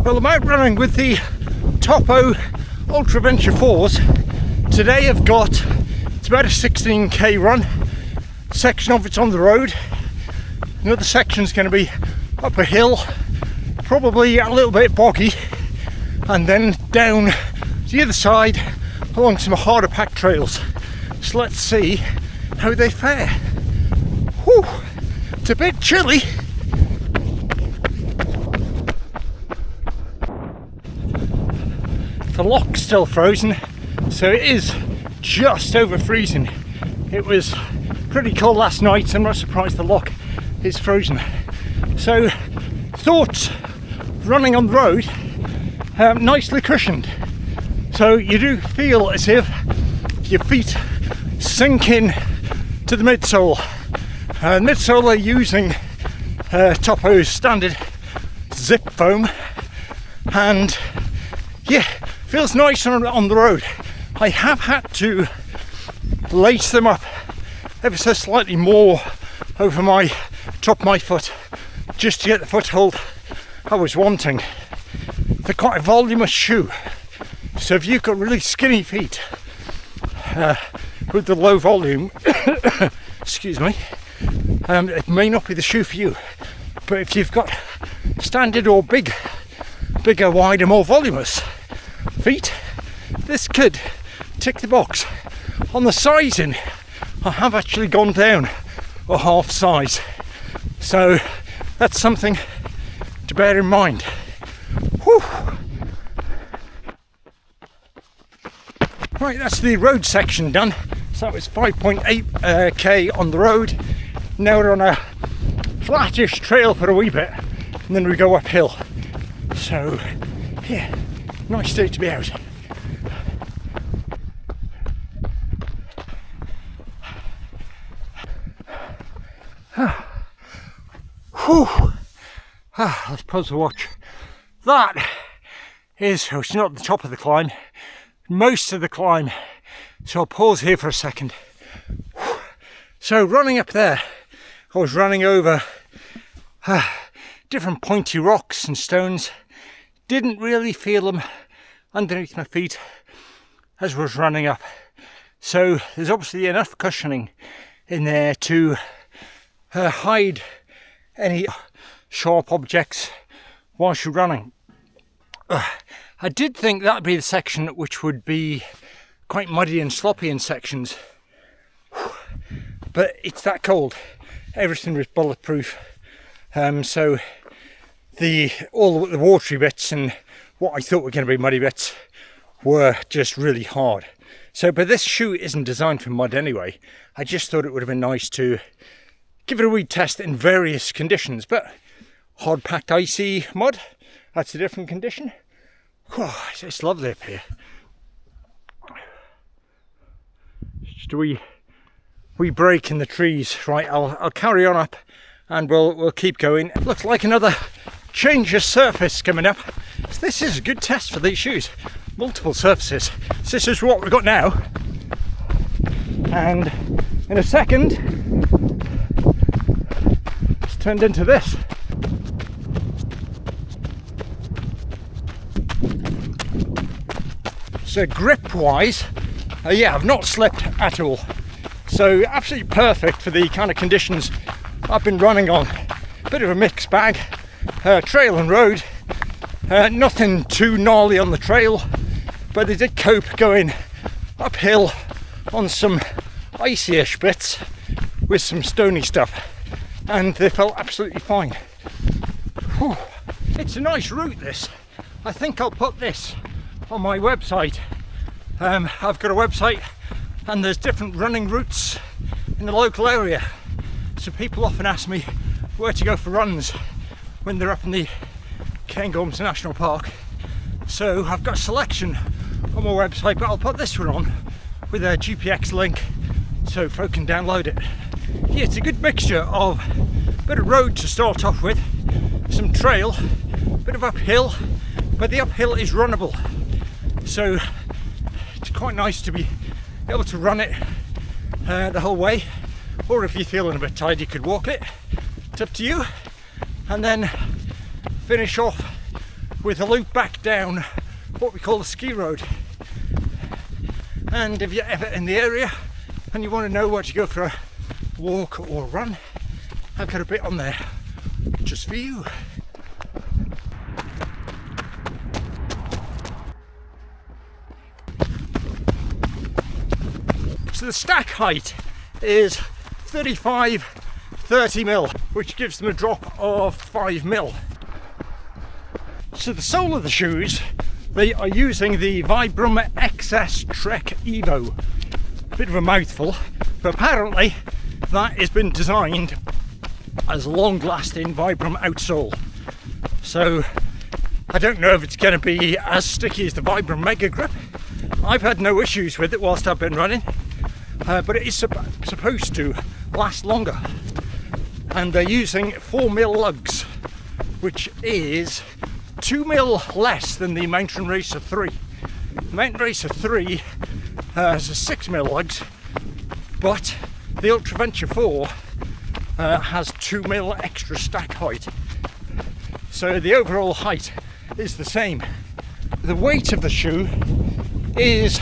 Well, I'm out running with the Topo Ultraventure 4s. Today I've got, it's about a 16k run. Section of it's on the road. Another section's going to be up a hill, probably a little bit boggy, and then down the other side along some harder packed trails. So let's see how they fare. Whew, it's a bit chilly. The lock's still frozen, so it is just over freezing. It was pretty cold last night, so I'm not surprised the lock is frozen. So, thoughts running on the road, nicely cushioned. So you do feel as if your feet sink in to the midsole. Midsole are using Topo's standard zip foam, and yeah, feels nice on the road. I have had to lace them up ever so slightly more over my top of my foot just to get the foothold I was wanting. They're quite a voluminous shoe, so if you've got really skinny feet with the low volume, excuse me, it may not be the shoe for you. But if you've got standard or bigger, wider, more voluminous feet, this could tick the box. On the sizing, I have actually gone down a half size, so that's something to bear in mind. Whew. Right, that's the road section done. So that was 5.8k on the road. Now we're on a flattish trail for a wee bit, and then we go uphill. So yeah, nice day to be out. Whew. Let's pause the watch. That is, oh, it's not the top of the climb, most of the climb. So I'll pause here for a second. So running up there, I was running over different pointy rocks and stones. Didn't really feel them underneath my feet as I was running up. So there's obviously enough cushioning in there to hide any sharp objects whilst you're running. I did think that would be the section which would be quite muddy and sloppy in sections, but it's that cold. Everything was bulletproof, so all the watery bits and what I thought were going to be muddy bits were just really hard. So, but this shoe isn't designed for mud anyway. I just thought it would have been nice to give it a wee test in various conditions, but hard packed icy mud, that's a different condition. Oh, it's lovely up here. Just a wee break in the trees. Right, I'll carry on up and we'll keep going. It looks like another change of surface coming up. So this is a good test for these shoes. Multiple surfaces. So this is what we've got now. And in a second, it's turned into this. So grip wise, yeah, I've not slipped at all. So absolutely perfect for the kind of conditions I've been running on. Bit of a mixed bag, trail and road. Nothing too gnarly on the trail, but they did cope going uphill on some icy-ish bits with some stony stuff, and they felt absolutely fine. Whew. It's a nice route, this. I think I'll put this on my website. I've got a website and there's different running routes in the local area, so people often ask me where to go for runs when they're up in the Cairngorms National Park. So I've got a selection on my website, but I'll put this one on with a GPX link so folk can download it. Yeah, it's a good mixture of a bit of road to start off with, some trail, a bit of uphill, but the uphill is runnable. So it's quite nice to be able to run it the whole way, or if you're feeling a bit tired you could walk it. It's up to you. And then finish off with a loop back down what we call the ski road. And if you're ever in the area and you want to know where to go for a walk or run, I've got a bit on there just for you. So the stack height is 30 mil, which gives them a drop of 5 mil. So the sole of the shoes, they are using the Vibram XS Trek Evo. Bit of a mouthful, but apparently that has been designed as long-lasting Vibram outsole. So I don't know if it's going to be as sticky as the Vibram Mega Grip. I've had no issues with it whilst I've been running, but it is supposed to last longer. And they're using 4 mil lugs, which is 2 mil less than the Mountain Racer 3. The Mountain Racer 3 has a 6 mil lugs, but the Ultraventure 4 has 2 mil extra stack height. So the overall height is the same. The weight of the shoe is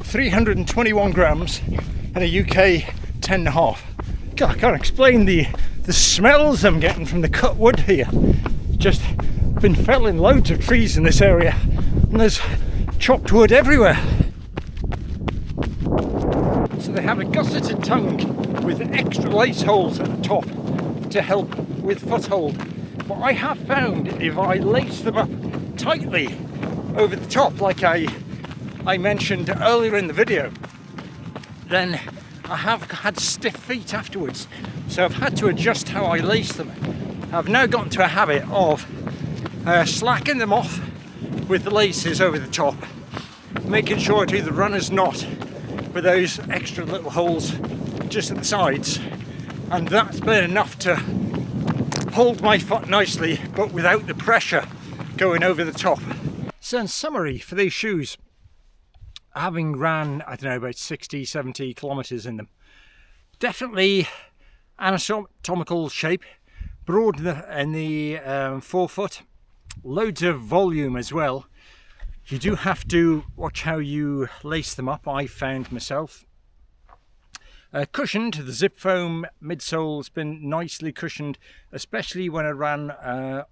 321 grams and a UK 10.5. God, I can't explain the smells I'm getting from the cut wood here. Just been felling loads of trees in this area and there's chopped wood everywhere. So they have a gusseted tongue with extra lace holes at the top to help with foothold. But I have found if I lace them up tightly over the top, like I mentioned earlier in the video, then I have had stiff feet afterwards. So I've had to adjust how I lace them. I've now gotten to a habit of slacking them off with the laces over the top, making sure I do the runner's knot with those extra little holes just at the sides, and that's been enough to hold my foot nicely but without the pressure going over the top. So in summary for these shoes, having ran, I don't know, about 60-70 kilometers in them, definitely anatomical shape, broad in the forefoot, loads of volume as well. You do have to watch how you lace them up, I found myself. Cushioned, the zip foam midsole's been nicely cushioned, especially when I ran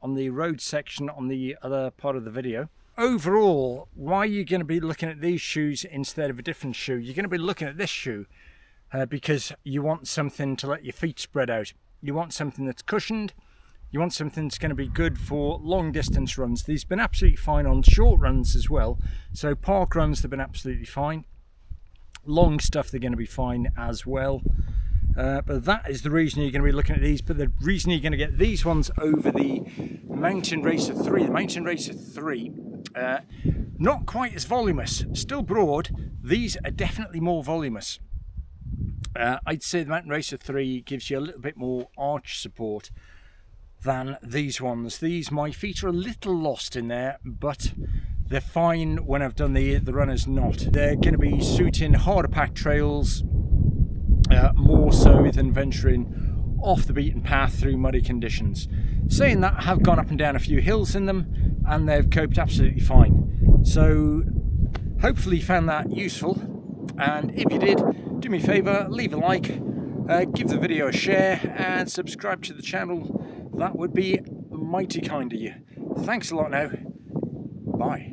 on the road section on the other part of the video. Overall, why are you going to be looking at these shoes instead of a different shoe? You're going to be looking at this shoe because you want something to let your feet spread out. You want something that's cushioned. You want something that's going to be good for long distance runs. These have been absolutely fine on short runs as well. So park runs, they've been absolutely fine. Long stuff, they're going to be fine as well. But that is the reason you're going to be looking at these. But the reason you're going to get these ones over the Mountain Racer 3. The Mountain Racer 3, not quite as voluminous, still broad. These are definitely more voluminous. I'd say the Mountain Racer 3 gives you a little bit more arch support than these ones. These, my feet are a little lost in there, but they're fine when I've done the runner's knot. They're going to be suiting harder packed trails more so than venturing off the beaten path through muddy conditions. Saying that, I have gone up and down a few hills in them and they've coped absolutely fine. So hopefully you found that useful, and if you did, do me a favour, leave a like, give the video a share and subscribe to the channel. That would be mighty kind of you. Thanks a lot now. Bye.